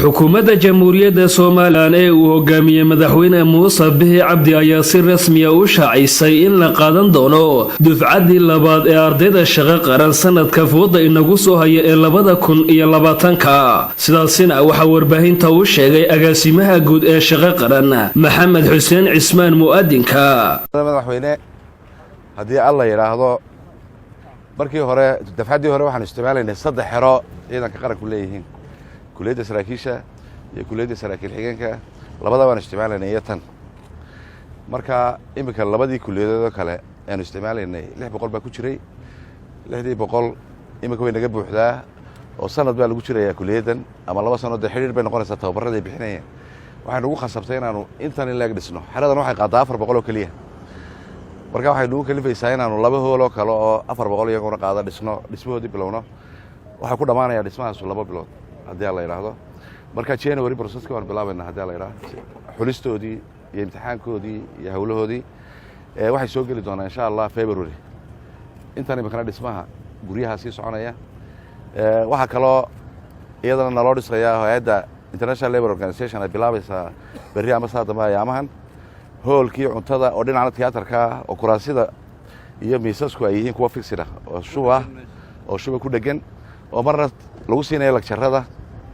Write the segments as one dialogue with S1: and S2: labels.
S1: xukuumadda jamhuuriyadda Soomaaliland ee uu hogaamiyay madaxweyne Muuse Bihi Cabdi ayaa si rasmi ah u shaacisay in la qaadan doono dufcadii labaad ee ardayda shaqo qaran sanadka fooda inagu soo haya ee 2020 sidaasina waxa warbaahinta uu sheegay agaasimaha guud ee shaqo qaran Maxamed Xuseen Cismaan Muadinka
S2: madaxweyne hadii alla yiraahdo markii hore dafcadii hore waxaan isticmaalaynay 3 xero ciidanka qaranku leeyihiin kuleeyada saraakiisha iyo kuleeyada saraakiil xigeenka labada waan isticmaalaynay tan marka imika labadii kuleeyadood kale aan isticmaalaynay 600 baa ku jiray 600 imika way naga buuxdaa oo sanad baa lagu jiray kuleeyadan ama 2 sanadood xiriir bay noqonaysaa tababarada ay bixinayeen waxaan ugu khasabtay inaanu intan in laga dhisno xeradan waxay qaadaa 400 oo kaliya marka waxay lagu kalifaysaa inaanu 2 hool oo kale oo 400 iyaguna qaada dhismahoodii bilowno waxa ku dhamaanaya dhismahaas 2 bilood hadii la yiraahdo marka January processka waan bilaabaynaa hadii la yiraahdo xulistoodii iyo imtixaankoodii iyo hawlahoodii waxay soo gali doonaan insha Allah February intan imika dhismaha guriyaha si soconaya waxa kale iyadana naloo dhisayaa hay'adda International Labour Organization ay bilaabaysaa berri ama saadama ayaamahan hoolkii cuntada oo dhinaca tiyaatarka oo kuraasida iyo miisasku ay yihiin kuwa fiksida oo shuba ku dhagan oo marna lagu siinayo lecture-rada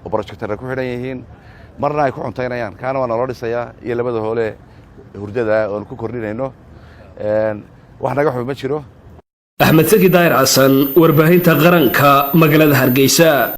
S2: oo projector ku xidhan yihiin marna ay ku cuntaynayaan kaana waa naloo dhisayaa iyo labada hoole hurdada oo ku kordhinayno wax naga xubin ma jiro
S1: Axmed Saki Daahir Xasan warbaahinta qaranka magaalada Hargeysa.